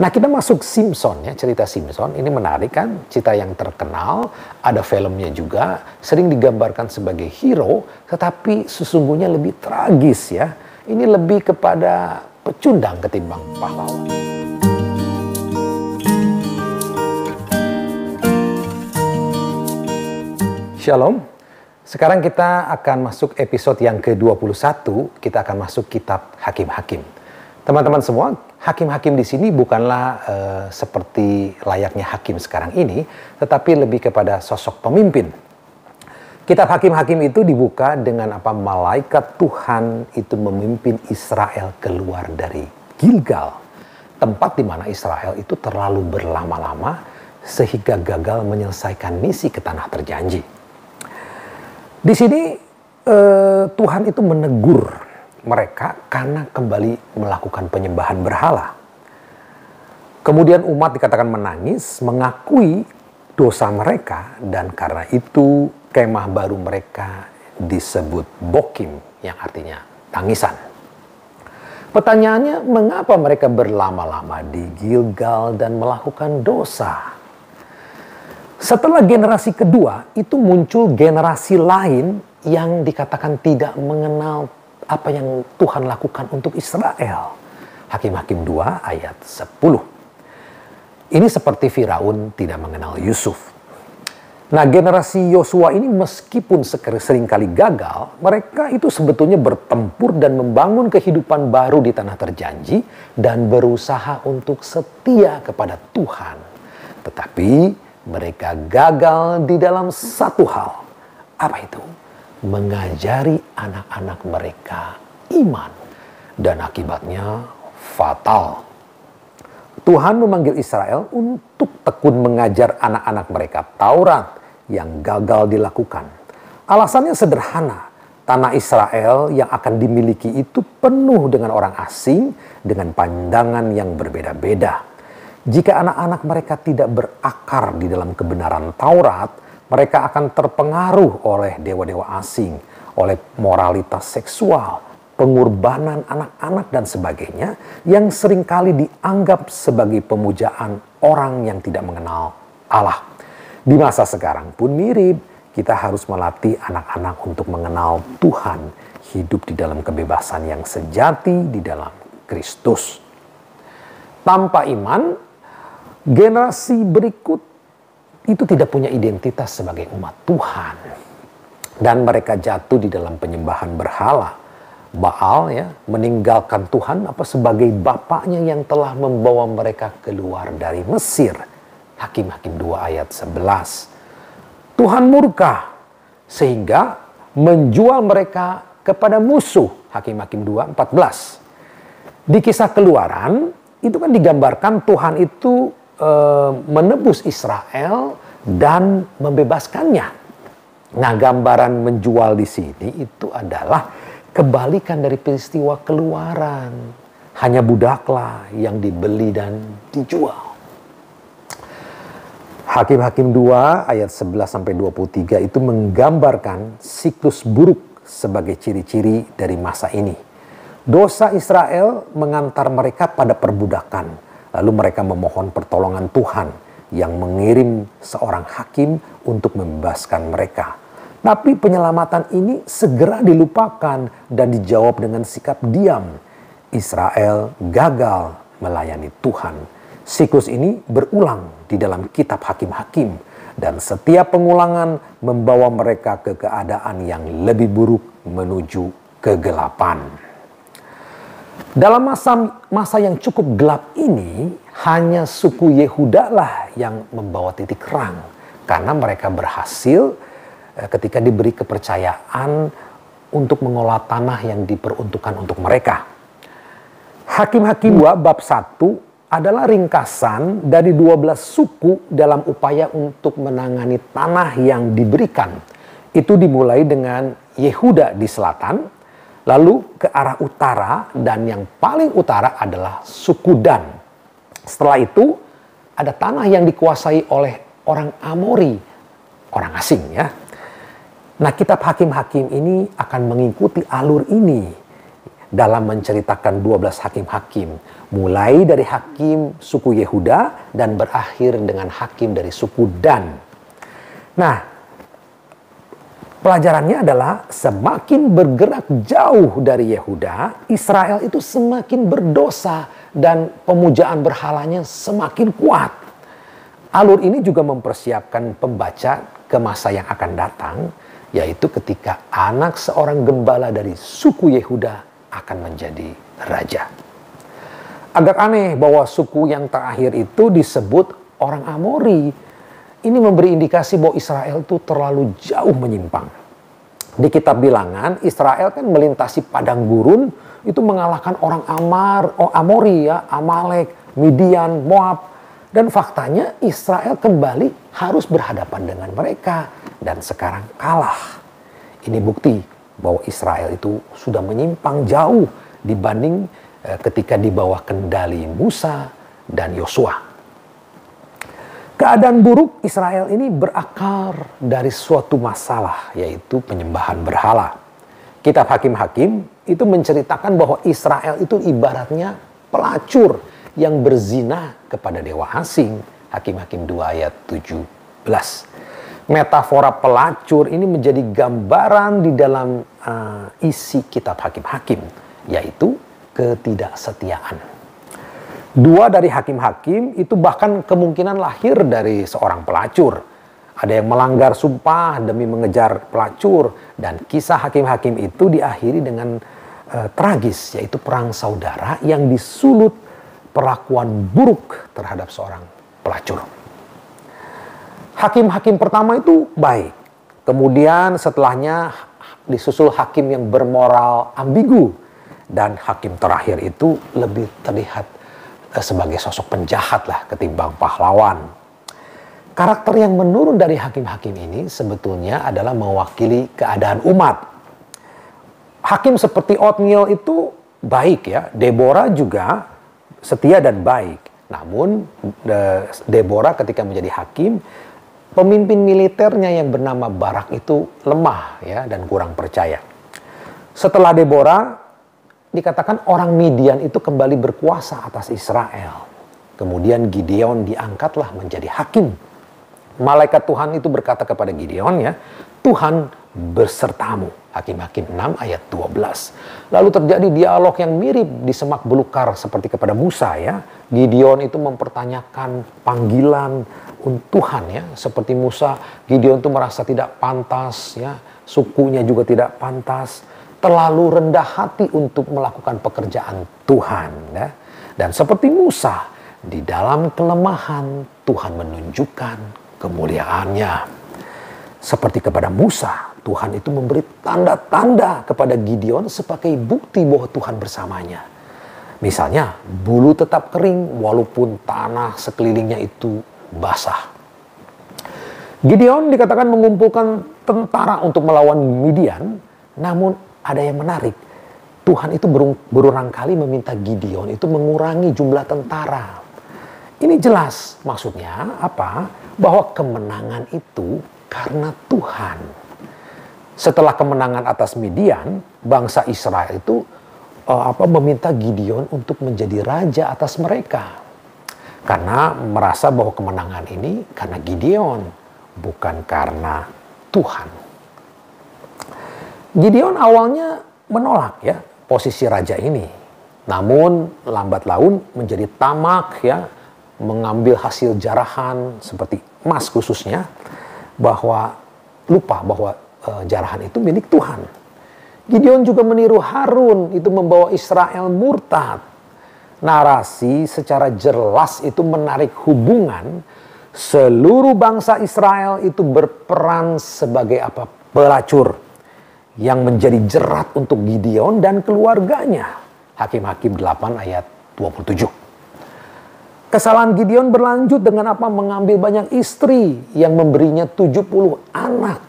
Nah, kita masuk Simpson ya, cerita Simpson. Ini menarik kan, cerita yang terkenal, ada filmnya juga, sering digambarkan sebagai hero, tetapi sesungguhnya lebih tragis ya. Ini lebih kepada pecundang ketimbang pahlawan. Shalom. Sekarang kita akan masuk episode yang ke-21, kita akan masuk kitab Hakim-Hakim. Teman-teman semua, hakim-hakim di sini bukanlah seperti layaknya hakim sekarang ini, tetapi lebih kepada sosok pemimpin. Kitab Hakim-Hakim itu dibuka dengan apa? Malaikat Tuhan itu memimpin Israel keluar dari Gilgal, tempat di mana Israel itu terlalu berlama-lama sehingga gagal menyelesaikan misi ke tanah terjanji. Di sini Tuhan itu menegur mereka karena kembali melakukan penyembahan berhala. Kemudian umat dikatakan menangis, mengakui dosa mereka, dan karena itu kemah baru mereka disebut Bokim, yang artinya tangisan. Pertanyaannya, mengapa mereka berlama-lama di Gilgal dan melakukan dosa? Setelah generasi kedua, itu muncul generasi lain yang dikatakan tidak mengenal apa yang Tuhan lakukan untuk Israel. Hakim-Hakim 2 ayat 10. Ini seperti Firaun tidak mengenal Yusuf. Nah, generasi Yosua ini meskipun seringkali gagal, mereka itu sebetulnya bertempur dan membangun kehidupan baru di tanah terjanji dan berusaha untuk setia kepada Tuhan. Tetapi mereka gagal di dalam satu hal. Apa itu? Mengajari anak-anak mereka iman, dan akibatnya fatal. Tuhan memanggil Israel untuk tekun mengajar anak-anak mereka Taurat yang gagal dilakukan. Alasannya sederhana, tanah Israel yang akan dimiliki itu penuh dengan orang asing dengan pandangan yang berbeda-beda. Jika anak-anak mereka tidak berakar di dalam kebenaran Taurat, mereka akan terpengaruh oleh dewa-dewa asing, oleh moralitas seksual, pengorbanan anak-anak dan sebagainya yang seringkali dianggap sebagai pemujaan orang yang tidak mengenal Allah. Di masa sekarang pun mirip, kita harus melatih anak-anak untuk mengenal Tuhan, hidup di dalam kebebasan yang sejati di dalam Kristus. Tanpa iman, generasi berikut itu tidak punya identitas sebagai umat Tuhan. Dan mereka jatuh di dalam penyembahan berhala. Baal ya, meninggalkan Tuhan sebagai bapaknya yang telah membawa mereka keluar dari Mesir. Hakim-Hakim 2 ayat 11. Tuhan murka sehingga menjual mereka kepada musuh. Hakim-Hakim 2 14. Di kisah Keluaran itu kan digambarkan Tuhan itu menebus Israel dan membebaskannya. Nah, gambaran menjual di sini itu adalah kebalikan dari peristiwa Keluaran. Hanya budaklah yang dibeli dan dijual. Hakim-Hakim 2 ayat 11-23 itu menggambarkan siklus buruk sebagai ciri-ciri dari masa ini. Dosa Israel mengantar mereka pada perbudakan. Lalu mereka memohon pertolongan Tuhan yang mengirim seorang hakim untuk membebaskan mereka. Tapi penyelamatan ini segera dilupakan dan dijawab dengan sikap diam. Israel gagal melayani Tuhan. Siklus ini berulang di dalam kitab Hakim-Hakim. Dan setiap pengulangan membawa mereka ke keadaan yang lebih buruk menuju kegelapan. Dalam masa yang cukup gelap ini, hanya suku Yehuda lah yang membawa titik terang. Karena mereka berhasil ketika diberi kepercayaan untuk mengolah tanah yang diperuntukkan untuk mereka. Hakim-Hakim 2 bab 1 adalah ringkasan dari 12 suku dalam upaya untuk menangani tanah yang diberikan. Itu dimulai dengan Yehuda di selatan, lalu ke arah utara, dan yang paling utara adalah suku Dan. Setelah itu ada tanah yang dikuasai oleh orang Amori, orang asing ya. Nah, kitab Hakim-Hakim ini akan mengikuti alur ini. dalam menceritakan 12 hakim-hakim. Mulai dari hakim suku Yehuda dan berakhir dengan hakim dari suku Dan. Nah, pelajarannya adalah semakin bergerak jauh dari Yehuda, Israel itu semakin berdosa dan pemujaan berhalanya semakin kuat. Alur ini juga mempersiapkan pembaca ke masa yang akan datang, yaitu ketika anak seorang gembala dari suku Yehuda akan menjadi raja. Agak aneh bahwa suku yang terakhir itu disebut orang Amori. Ini memberi indikasi bahwa Israel itu terlalu jauh menyimpang. Di kitab Bilangan, Israel kan melintasi padang gurun, itu mengalahkan orang Amori ya, Amalek, Midian, Moab. Dan faktanya Israel kembali harus berhadapan dengan mereka. Dan sekarang kalah. Ini bukti bahwa Israel itu sudah menyimpang jauh dibanding ketika di bawah kendali Musa dan Yosua. Keadaan buruk Israel ini berakar dari suatu masalah, yaitu penyembahan berhala. Kitab Hakim-Hakim itu menceritakan bahwa Israel itu ibaratnya pelacur yang berzina kepada dewa asing. Hakim-Hakim 2 ayat 17. Metafora pelacur ini menjadi gambaran di dalam isi kitab Hakim-Hakim, yaitu ketidaksetiaan. Dua dari hakim-hakim itu bahkan kemungkinan lahir dari seorang pelacur. Ada yang melanggar sumpah demi mengejar pelacur, dan kisah hakim-hakim itu diakhiri dengan tragis, yaitu perang saudara yang disulut perlakuan buruk terhadap seorang pelacur. Hakim-hakim pertama itu baik. Kemudian setelahnya disusul hakim yang bermoral ambigu. Dan hakim terakhir itu lebih terlihat sebagai sosok penjahat lah ketimbang pahlawan. Karakter yang menurun dari hakim-hakim ini sebetulnya adalah mewakili keadaan umat. Hakim seperti Otniel itu baik ya. Deborah juga setia dan baik. Namun Deborah ketika menjadi hakim, pemimpin militernya yang bernama Barak itu lemah ya dan kurang percaya. Setelah Deborah, dikatakan orang Midian itu kembali berkuasa atas Israel. Kemudian Gideon diangkatlah menjadi hakim. Malaikat Tuhan itu berkata kepada Gideon ya, Tuhan bersertamu. Hakim-hakim 6 ayat 12. Lalu terjadi dialog yang mirip di semak belukar seperti kepada Musa ya. Gideon itu mempertanyakan panggilan Tuhan ya. Seperti Musa, Gideon itu merasa tidak pantas ya. Sukunya juga tidak pantas. Terlalu rendah hati untuk melakukan pekerjaan Tuhan ya. Dan seperti Musa, di dalam kelemahan Tuhan menunjukkan kemuliaannya. Seperti kepada Musa, Tuhan itu memberi tanda-tanda kepada Gideon sebagai bukti bahwa Tuhan bersamanya. Misalnya, bulu tetap kering walaupun tanah sekelilingnya itu basah. Gideon dikatakan mengumpulkan tentara untuk melawan Midian, namun ada yang menarik. Tuhan itu berulang kali meminta Gideon itu mengurangi jumlah tentara. Ini jelas maksudnya apa? Bahwa kemenangan itu karena Tuhan. Setelah kemenangan atas Midian, bangsa Israel itu meminta Gideon untuk menjadi raja atas mereka. Karena merasa bahwa kemenangan ini karena Gideon, bukan karena Tuhan. Gideon awalnya menolak ya posisi raja ini. Namun lambat laun menjadi tamak ya, mengambil hasil jarahan seperti emas khususnya, bahwa lupa bahwa jarahan itu milik Tuhan. Gideon juga meniru Harun itu membawa Israel murtad. Narasi secara jelas itu menarik hubungan seluruh bangsa Israel itu berperan sebagai apa? Pelacur yang menjadi jerat untuk Gideon dan keluarganya. Hakim-hakim 8 ayat 27. Kesalahan Gideon berlanjut dengan apa? Mengambil banyak istri yang memberinya 70 anak.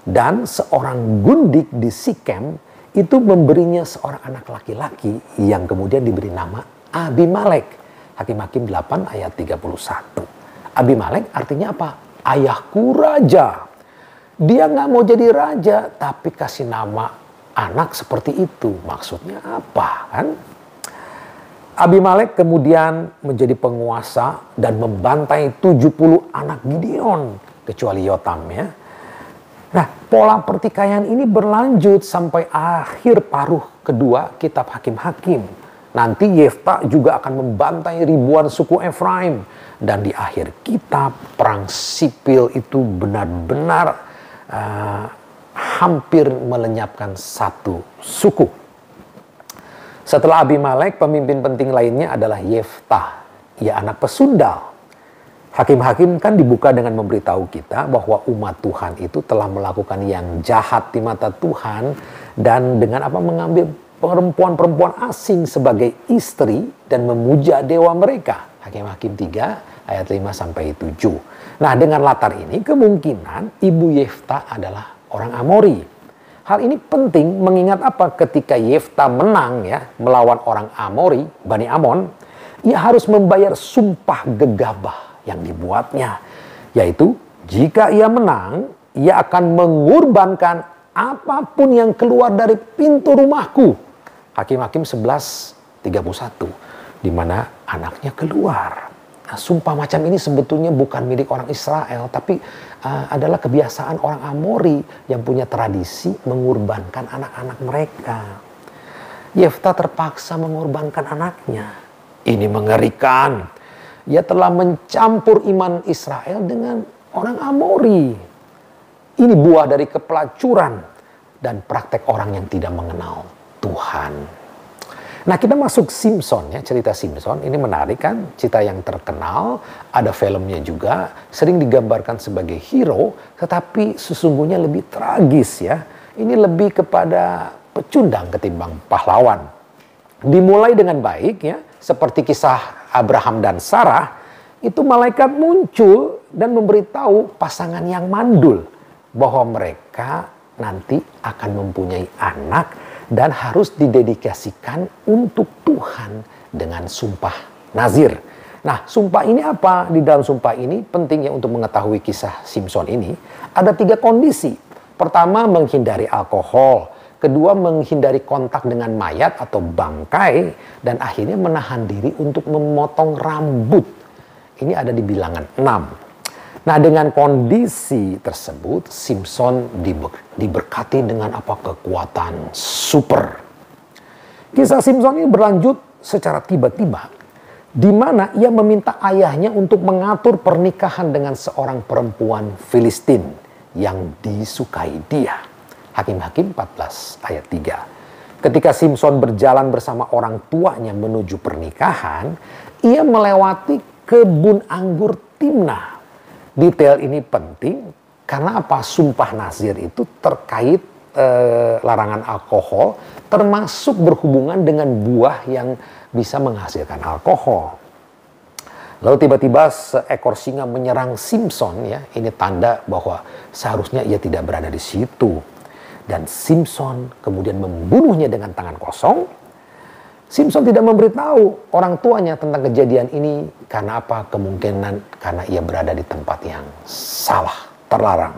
Dan seorang gundik di Sikem itu memberinya seorang anak laki-laki yang kemudian diberi nama Abimelek. Hakim-hakim 8 ayat 31. Abimelek artinya apa? Ayahku raja. Dia nggak mau jadi raja, tapi kasih nama anak seperti itu. Maksudnya apa kan? Abimelek kemudian menjadi penguasa dan membantai 70 anak Gideon, kecuali Yotam ya. Nah, pola pertikaian ini berlanjut sampai akhir paruh kedua kitab Hakim-Hakim. Nanti Yefta juga akan membantai ribuan suku Efraim. Dan di akhir kitab, perang sipil itu benar-benar hampir melenyapkan satu suku. Setelah Abimelek, pemimpin penting lainnya adalah Yefta. Ia anak pesundal. Hakim-hakim kan dibuka dengan memberitahu kita bahwa umat Tuhan itu telah melakukan yang jahat di mata Tuhan. Dan dengan apa? Mengambil perempuan-perempuan asing sebagai istri dan memuja dewa mereka. Hakim-hakim 3 ayat 5-7. Nah, dengan latar ini kemungkinan ibu Yefta adalah orang Amori. Hal ini penting mengingat apa? Ketika Yefta menang ya melawan orang Amori, Bani Amon, ia harus membayar sumpah gegabah yang dibuatnya. Yaitu jika ia menang, ia akan mengorbankan apapun yang keluar dari pintu rumahku. Hakim-hakim 11:31, di mana anaknya keluar. Nah, sumpah macam ini sebetulnya bukan milik orang Israel, tapi adalah kebiasaan orang Amori yang punya tradisi mengorbankan anak-anak mereka. Yefta terpaksa mengorbankan anaknya. Ini mengerikan. Ia telah mencampur iman Israel dengan orang Amori. Ini buah dari kepelacuran dan praktek orang yang tidak mengenal Tuhan. Nah, kita masuk Simson ya, cerita Simson. Ini menarik kan, cerita yang terkenal, ada filmnya juga, sering digambarkan sebagai hero, tetapi sesungguhnya lebih tragis ya. Ini lebih kepada pecundang ketimbang pahlawan. Dimulai dengan baik ya, seperti kisah Abraham dan Sarah, itu malaikat muncul dan memberitahu pasangan yang mandul bahwa mereka nanti akan mempunyai anak dan harus didedikasikan untuk Tuhan dengan sumpah nazir. Nah, sumpah ini apa? Di dalam sumpah ini pentingnya untuk mengetahui kisah Simson ini. Ada 3 kondisi. Pertama, menghindari alkohol. Kedua, menghindari kontak dengan mayat atau bangkai. Dan akhirnya menahan diri untuk memotong rambut. Ini ada di bilangan 6. Nah, dengan kondisi tersebut, Simson diberkati dengan apa? Kekuatan super. Kisah Simson ini berlanjut secara tiba-tiba, di mana ia meminta ayahnya untuk mengatur pernikahan dengan seorang perempuan Filistin yang disukai dia. Hakim-hakim 14 ayat 3. Ketika Simson berjalan bersama orang tuanya menuju pernikahan, ia melewati kebun anggur Timnah. Detail ini penting karena apa? Sumpah nazir itu terkait larangan alkohol, termasuk berhubungan dengan buah yang bisa menghasilkan alkohol. Lalu tiba-tiba seekor singa menyerang Simson ya. Ini tanda bahwa seharusnya ia tidak berada di situ. Dan Simson kemudian membunuhnya dengan tangan kosong. Simson tidak memberitahu orang tuanya tentang kejadian ini. Karena apa? Kemungkinan karena ia berada di tempat yang salah, terlarang.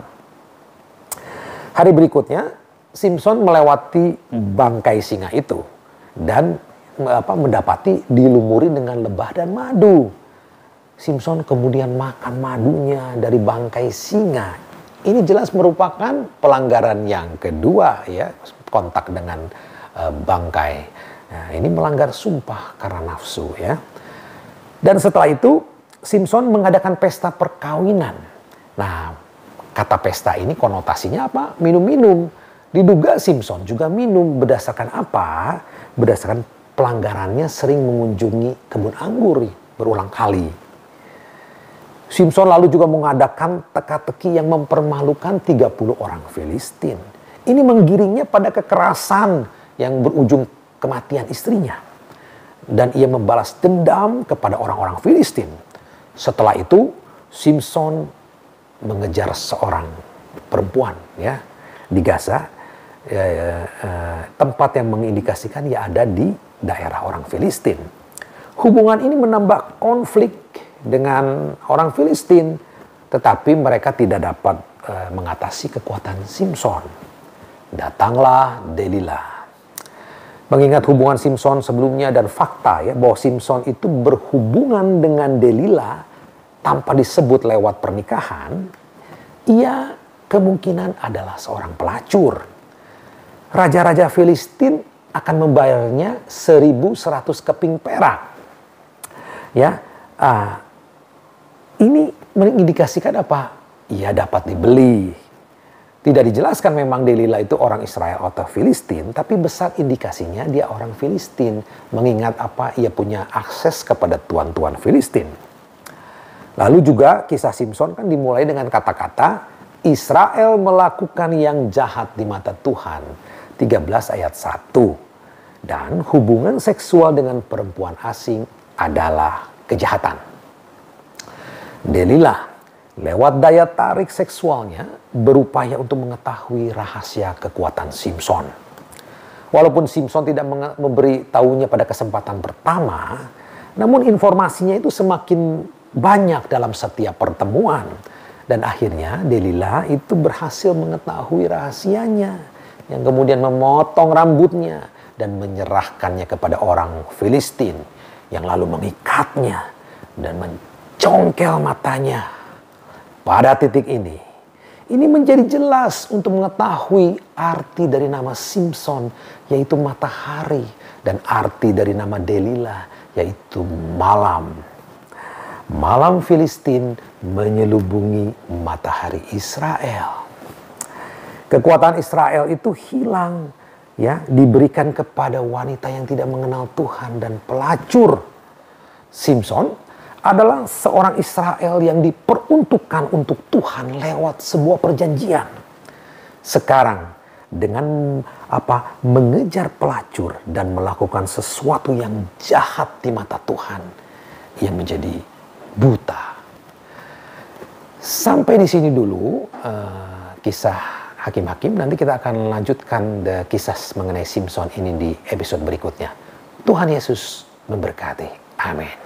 Hari berikutnya, Simson melewati bangkai singa itu. Dan mendapati dilumuri dengan lebah dan madu. Simson kemudian makan madunya dari bangkai singa. Ini jelas merupakan pelanggaran yang kedua ya, kontak dengan bangkai. Nah, ini melanggar sumpah karena nafsu ya. Dan setelah itu Simson mengadakan pesta perkawinan. Nah, kata pesta ini konotasinya apa? Minum-minum. Diduga Simson juga minum. Berdasarkan apa? Berdasarkan pelanggarannya sering mengunjungi kebun anggur berulang kali. Simson lalu juga mengadakan teka-teki yang mempermalukan 30 orang Filistin. Ini menggiringnya pada kekerasan yang berujung kematian istrinya. Dan ia membalas dendam kepada orang-orang Filistin. Setelah itu, Simson mengejar seorang perempuan ya di Gaza, tempat yang mengindikasikan ia ada di daerah orang Filistin. Hubungan ini menambah konflik dengan orang Filistin, tetapi mereka tidak dapat mengatasi kekuatan Simson. datanglah Delilah. Mengingat hubungan Simson sebelumnya dan fakta ya bahwa Simson itu berhubungan dengan Delilah tanpa disebut lewat pernikahan, ia kemungkinan adalah seorang pelacur. Raja-raja Filistin akan membayarnya 1.100 keping perak. Ya, ini mengindikasikan apa? Ia dapat dibeli. Tidak dijelaskan memang Delilah itu orang Israel atau Filistin, tapi besar indikasinya dia orang Filistin. Mengingat apa? Ia punya akses kepada tuan-tuan Filistin. Lalu juga kisah Simson kan dimulai dengan kata-kata Israel melakukan yang jahat di mata Tuhan. 13 ayat 1. Dan hubungan seksual dengan perempuan asing adalah kejahatan. Delilah lewat daya tarik seksualnya berupaya untuk mengetahui rahasia kekuatan Simson. Walaupun Simson tidak memberi tahunya pada kesempatan pertama, namun informasinya itu semakin banyak dalam setiap pertemuan. Dan akhirnya Delilah itu berhasil mengetahui rahasianya, yang kemudian memotong rambutnya dan menyerahkannya kepada orang Filistin, yang lalu mengikatnya dan mencongkel matanya. Pada titik ini menjadi jelas untuk mengetahui arti dari nama Simson, yaitu matahari, dan arti dari nama Delilah, yaitu malam. Malam Filistin menyelubungi matahari Israel. Kekuatan Israel itu hilang, ya, diberikan kepada wanita yang tidak mengenal Tuhan dan pelacur. Simson adalah seorang Israel yang diperuntukkan untuk Tuhan lewat sebuah perjanjian. Sekarang dengan mengejar pelacur dan melakukan sesuatu yang jahat di mata Tuhan, ia menjadi buta. Sampai di sini dulu kisah Hakim-Hakim. Nanti kita akan lanjutkan kisah mengenai Simson ini di episode berikutnya. Tuhan Yesus memberkati. Amin.